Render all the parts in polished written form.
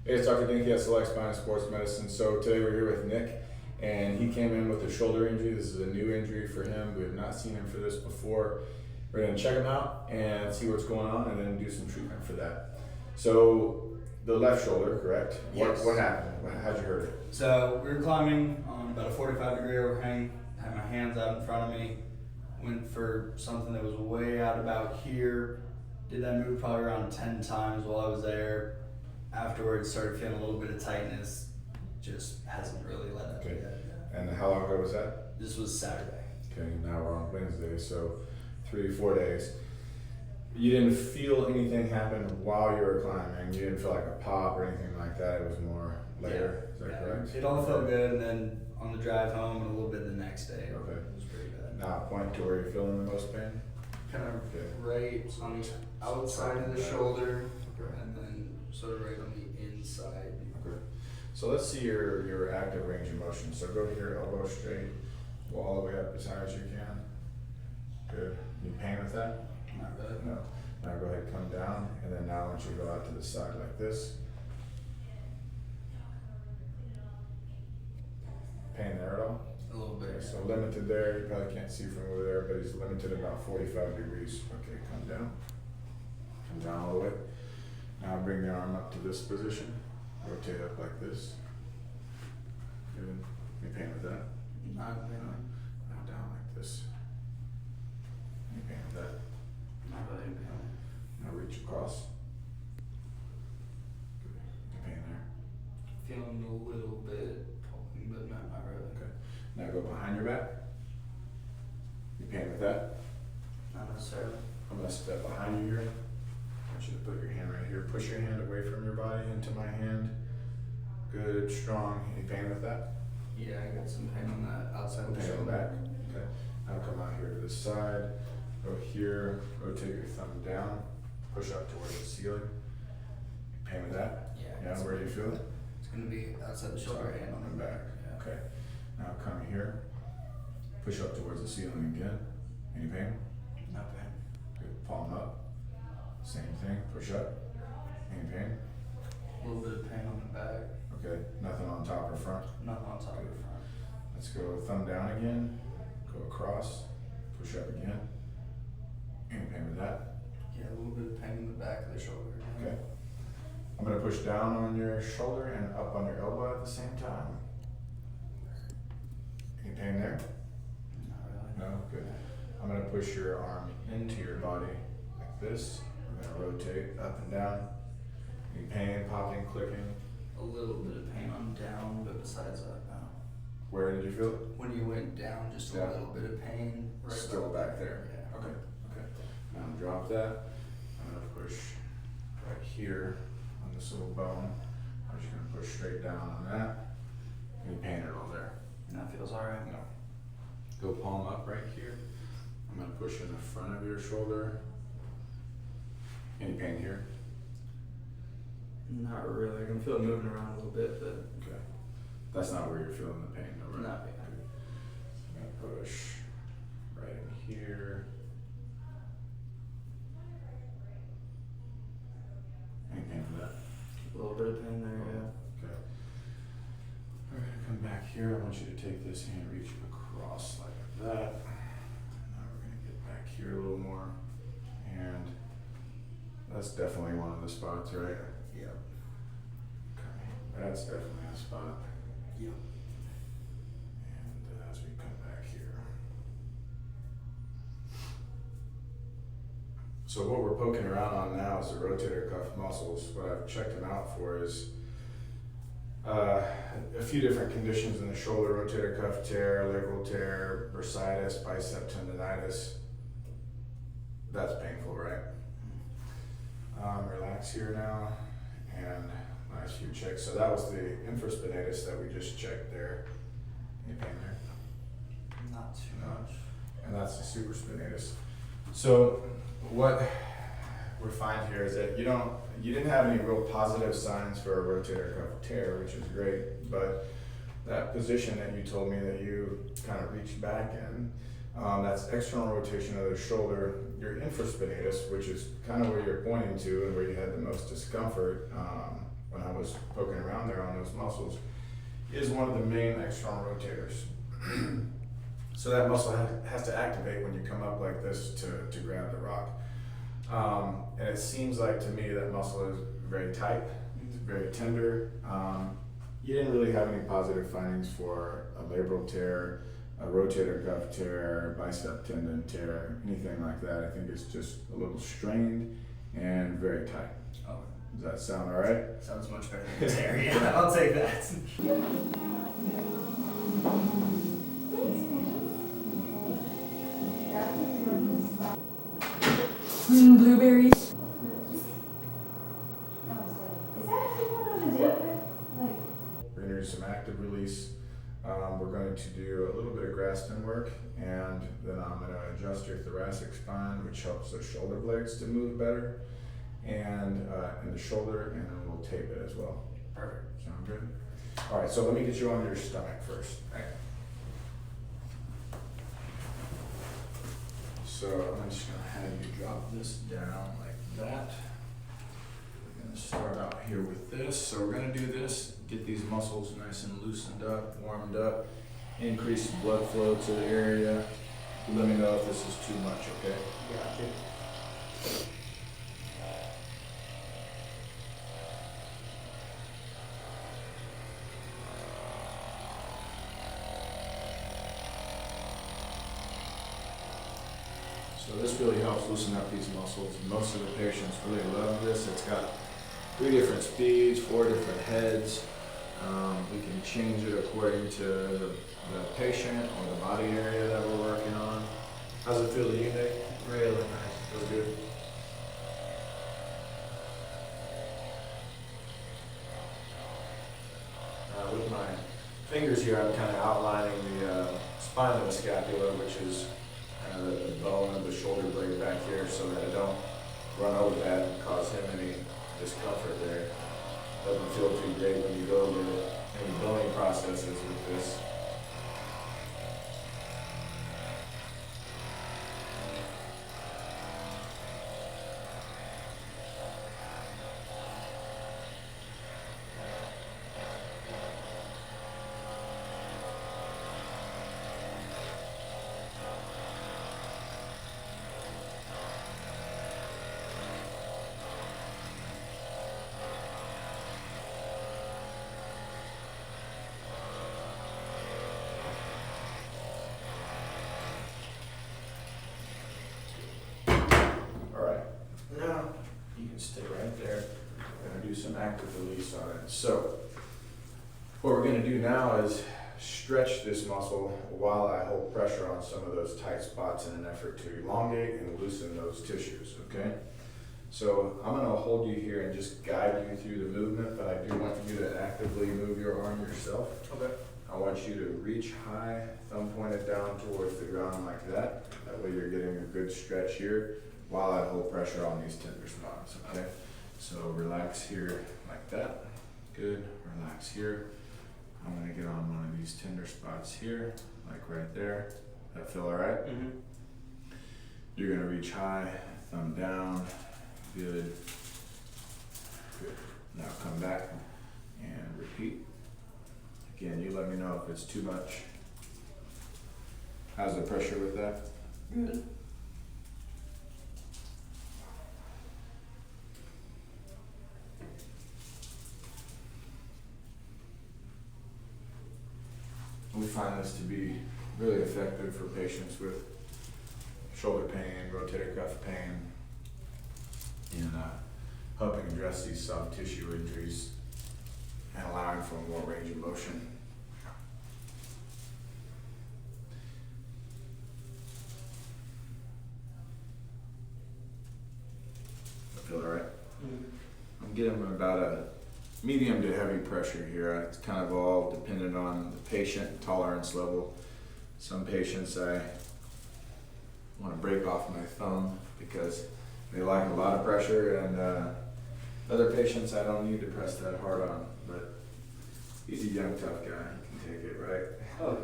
Hey, it's Dr. Denke at Select Spine and Sports Medicine. So today we're here with Nick, and he came in with a shoulder injury. This is a new injury for him. We have not seen him for this before. We're going to check him out and see what's going on, and then do some treatment for that. So the left shoulder, correct? Yes. What happened? How'd you hurt it? So we were climbing on about a 45-degree overhang. Had my hands out in front of me. Went for something that was way out about here. Did that move probably around 10 times while I was there. Afterwards, started feeling a little bit of tightness. Just hasn't really let up yet. And how long ago was that? This was Saturday. Okay, now we're on Wednesday, so 3-4 days. You didn't feel anything happen while you were climbing? You didn't feel like a pop or anything like that? It was more later? Is that correct? It all felt good, and then on the drive home and a little bit the next day. Okay. It was pretty bad. Now point to where you're feeling the most pain? Kind of Okay. right on the outside of the shoulder, Okay. and then sort of right on the inside. Okay. So let's see your active range of motion. So go here, elbow straight, go all the way up as high as you can. Good. You pain with that? Not really. No. Now go ahead, come down, and then now I want you to go out to the side like this. Pain there at all? A little bit. Okay, so limited there, you probably can't see from over there, but he's limited about 45 degrees. Okay, come down. Come down all the way. Now bring the arm up to this position. Rotate up like this. Good. Any pain with that? Not really. Now down like this. Any pain with that? Not really. Now reach across. Good. Any pain there? Feeling a little bit pulling, but not really. Okay. Now go behind your back. Any pain with that? Not necessarily. I'm going to step behind you here. I want you to put your hand right here. Push your hand away from your body into my hand. Good, strong. Any pain with that? Yeah, I got some pain on that outside of the Pain on the shoulder. back. Okay. Now come out here to the side. Go here. Rotate your thumb down. Push up towards the ceiling. Pain with that? Yeah. Yeah. Where do you feel it? It's gonna be outside the shoulder and on the back. Yeah. Okay. Now come here. Push up towards the ceiling again. Any pain? No pain. Good. Palm up. Same thing. Push up. Any pain? A little bit of pain on the back. Okay. Nothing on top or front. Nothing on top of the front. Let's go thumb down again. Go across. Push up again. Any pain with that? Yeah, a little bit of pain in the back of the shoulder. Okay. I'm going to push down on your shoulder and up on your elbow at the same time. Any pain there? Not really. No? Good. I'm going to push your arm into your body like this. We're going to rotate up and down. Any pain, popping, clicking? A little bit of pain on down, but besides that, no. Where did you feel it? When you went down, just a Yeah. little bit of pain. Right Still about back there. Yeah. Okay. Okay. Now drop that. I'm going to push right here on this little bone. I'm just going to push straight down on that. Any pain at all there? And that feels alright. No. Go palm up right here. I'm going to push in the front of your shoulder. Any pain here? Not really. I can feel it moving around a little bit, but Okay. That's not where you're feeling the pain, though, right? not bad. I'm going to push right in here. Any pain for that? A little bit of pain there, yeah. Okay. We're going to come back here. I want you to take this hand, reach across like that. Now we're going to get back here a little more. And that's definitely one of the spots, right? Yep. Okay. That's definitely a spot. Yep. And as we come back here. So what we're poking around on now is the rotator cuff muscles. What I've checked them out for is a few different conditions in the shoulder: rotator cuff tear, labral tear, bursitis, bicep tendonitis. That's painful, right? Relax here now, and last few checks. So that was the infraspinatus that we just checked there. Any pain there? Not too No. much. And that's the supraspinatus. So what we're finding here is that you didn't have any real positive signs for a rotator cuff tear, which is great, but that position that you told me that you kind of reached back in, that's external rotation of the shoulder, your infraspinatus, which is kind of where you're pointing to and where you had the most discomfort, when I was poking around there on those muscles, is one of the main external rotators. So that muscle has to activate when you come up like this to grab the rock. And it seems like to me that muscle is very tight, it's very tender. You didn't really have any positive findings for a labral tear, a rotator cuff tear, bicep tendon tear, anything like that. I think it's just a little strained and very tight. Oh, Does that sound all right? sounds much better than tear. Yeah, I'll take that. Blueberries. Is that actually what I'm gonna do? Like, We're going to do some active release. We're going to do a little bit of Graston work, and then I'm going to adjust your thoracic spine, which helps the shoulder blades to move better, and the shoulder, and then we'll tape it as well. Perfect. Sound good? All right, so let me get you on your stomach first. Right. So I'm just going to have you drop this down like that. We're going to start out here with this. So we're going to do this, get these muscles nice and loosened up, warmed up, increase blood flow to the area. Let me know if this is too much, okay? Gotcha. So this really helps loosen up these muscles. Most of the patients really love this. It's got 3 different speeds, 4 different heads. We can change it according to the patient or the body area that we're working on. How's it feel to you, Nick? Really nice. Feels good. With my fingers here, I'm kind of outlining the spine of the scapula, which is kind of the bone of the shoulder blade back here, so that I don't run over that and cause him any discomfort there. Doesn't feel too great when you go over any bony processes with this. Now, you can stay right there. We're going to do some active release on it. So, what we're going to do now is stretch this muscle while I hold pressure on some of those tight spots in an effort to elongate and loosen those tissues, okay? So, I'm going to hold you here and just guide you through the movement, but I do want you to actively move your arm yourself. Okay. I want you to reach high, thumb pointed down towards the ground like that. That way you're getting a good stretch here while I hold pressure on these tender spots, okay? So relax here like that. Good, relax here. I'm gonna get on one of these tender spots here, like right there. That feel all right? Mm-hmm. You're gonna reach high, thumb down. Good. Good. Now come back and repeat. Again, you let me know if it's too much. How's the pressure with that? Good. We find this to be really effective for patients with shoulder pain, rotator cuff pain, and helping address these soft tissue injuries and allowing for more range of motion. I feel all right? Mm-hmm. I'm getting about a medium to heavy pressure here. It's kind of all dependent on the patient tolerance level. Some patients I want to break off my thumb because they like a lot of pressure, and other patients I don't need to press that hard on, but he's a young tough guy, he can take it, right? Okay.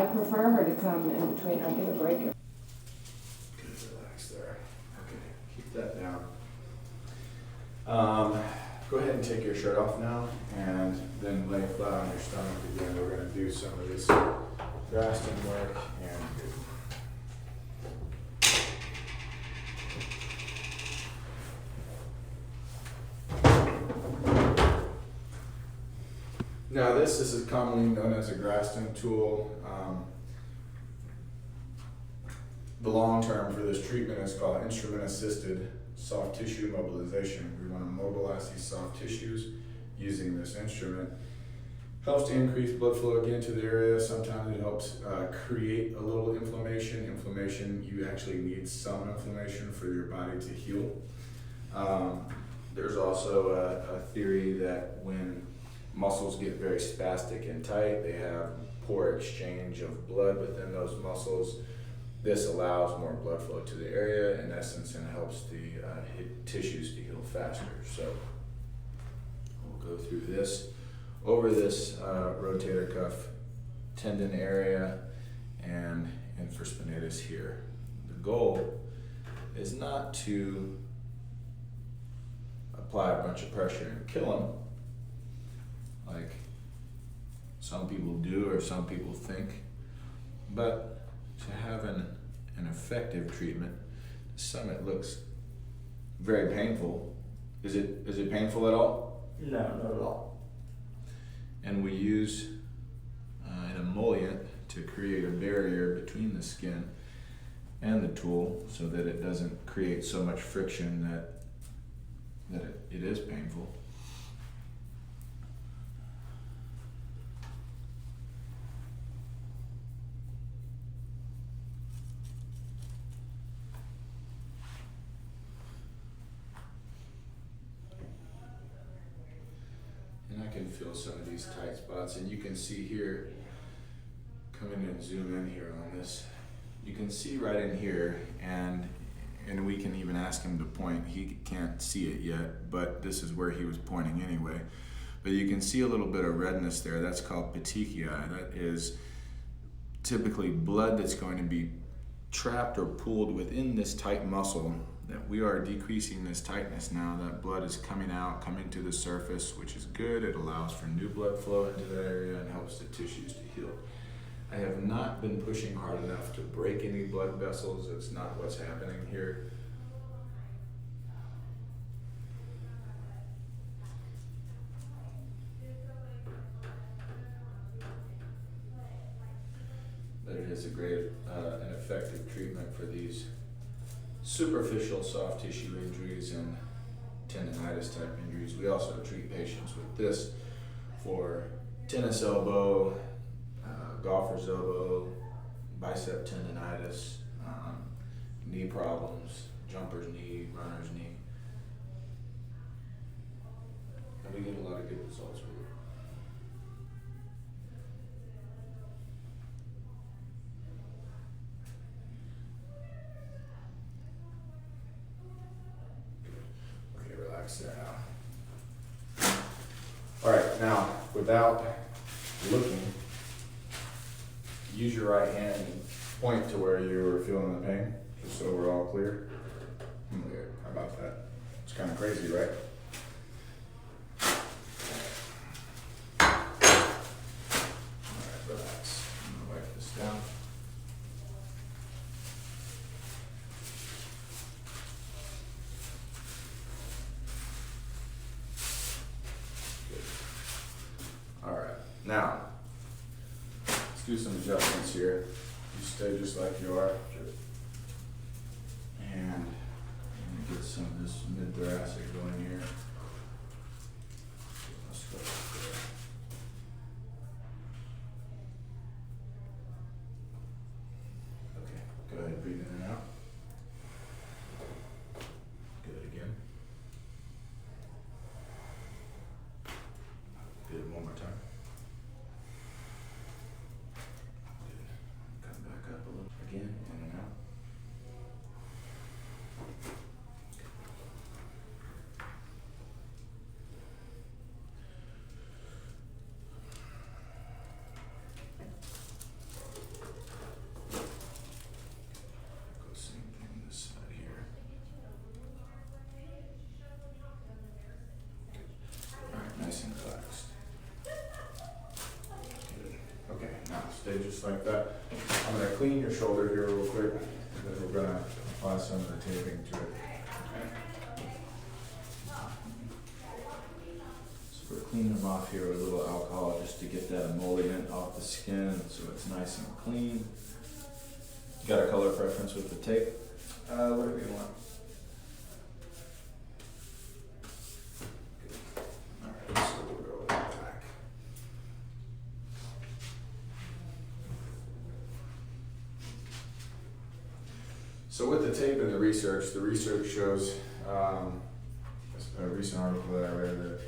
I prefer her to come in between. I give a break. Good, relax there. Okay, keep that down. Go ahead and take your shirt off now, and then lay flat on your stomach again. We're going to do some of this Graston work and now this is commonly known as a Graston tool. The long term for this treatment is called instrument assisted soft tissue mobilization. We want to mobilize these soft tissues using this instrument. Helps to increase blood flow again to the area. Sometimes it helps create a little inflammation. You actually need some inflammation for your body to heal. There's also a theory that when muscles get very spastic and tight, they have poor exchange of blood within those muscles. This allows more blood flow to the area in essence and helps the tissues to heal faster. So we'll go through this. Over this rotator cuff tendon area and infraspinatus here. The goal is not to apply a bunch of pressure and kill them like some people do or some people think, but to have an effective treatment. Some it looks very painful. Is it painful at all? No, not at all. And we use an emollient to create a barrier between the skin and the tool so that it doesn't create so much friction that it is painful. Feel some of these tight spots, and you can see here, come in and zoom in here on this, you can see right in here, and we can even ask him to point. He can't see it yet, but this is where he was pointing anyway. But you can see a little bit of redness there. That's called petechiae. That is typically blood that's going to be trapped or pooled within this tight muscle. That we are decreasing this tightness now. That blood is coming to the surface, which is good. It allows for new blood flow into that area and helps the tissues to heal. I have not been pushing hard enough to break any blood vessels. It's not what's happening here. But it is a great and effective treatment for these superficial soft tissue injuries and tendonitis type injuries. We also treat patients with this for tennis elbow, golfer's elbow, bicep tendonitis, knee problems, jumper's knee, runner's knee. And we get a lot of good results with it. There now. All right, now without looking, use your right hand and point to where you were feeling the pain, just so we're all clear. Weird. How about that? It's kind of crazy, right? All right, relax. I'm gonna wipe this down. Now, let's do some adjustments here. You stay just like you are. And I'm gonna get some of this mid-thoracic going here. Let's go right there. Okay, go ahead, breathe in and out. Good, again. Good, one more time. Again, in and out. just like that. I'm gonna clean your shoulder here real quick, and then we're gonna apply some of the taping to it. Okay. So we're cleaning them off here with a little alcohol just to get that emollient off the skin so it's nice and clean. You got a color preference with the tape? Whatever you want. Alright, so we'll go with black. So with the tape and the research shows, a recent article that I read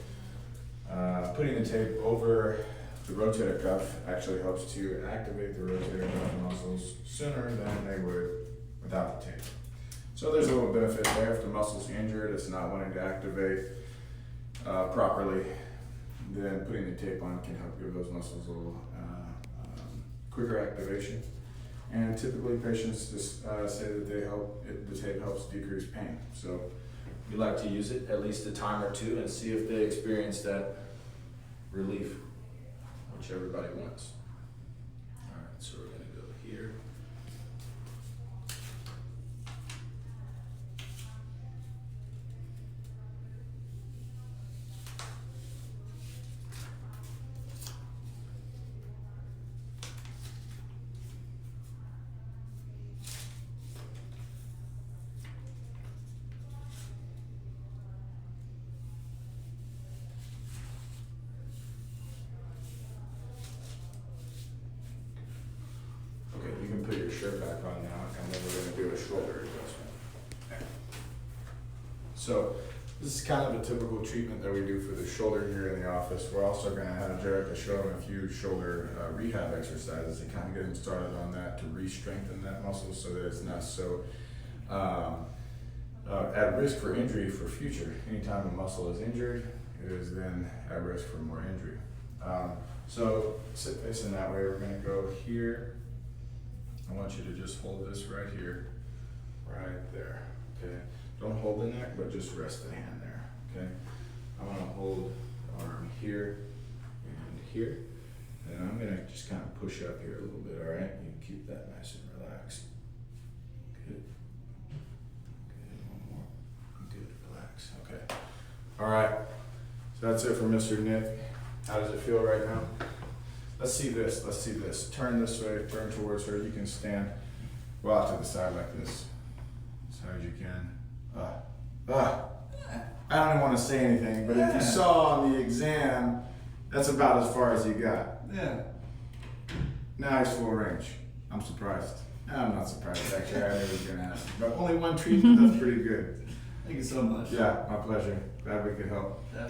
that putting the tape over the rotator cuff actually helps to activate the rotator cuff muscles sooner than they would without the tape. So there's a little benefit there. If the muscle's injured, it's not wanting to activate properly, then putting the tape on can help give those muscles a little quicker activation. And typically patients just say that the tape helps decrease pain. So we like to use it at least a time or two and see if they experience that relief, which everybody wants. All right, so we're gonna go here. Okay, you can put your shirt back on now, and then we're gonna do a shoulder adjustment. Okay. So, this is kind of a typical treatment that we do for the shoulder here in the office. We're also gonna have Jerica show them a few shoulder rehab exercises to kind of get them started on that, to re-strengthen that muscle so that it's not so at risk for injury for future. Anytime a muscle is injured, it is then at risk for more injury. So, sit facing that way. We're gonna go here. I want you to just hold this right here, right there, okay? Don't hold the neck, but just rest the hand there, okay? I'm gonna hold the arm here and here, and I'm gonna just kind of push up here a little bit, all right? You can keep that nice and relaxed. Good. Good, one more. Good, relax, okay. All right, so that's it for Mr. Nick. How does it feel right now? Let's see this. Turn this way, turn towards her. You can stand, go out to the side like this, as high as you can. I don't even want to say anything, but if you saw on the exam, that's about as far as you got. Yeah. Now he's full range. I'm surprised. I'm not surprised, actually. I knew he was going to ask. But only one treatment, that's pretty good. Thank you so much. Yeah, my pleasure. Glad we could help. Yeah.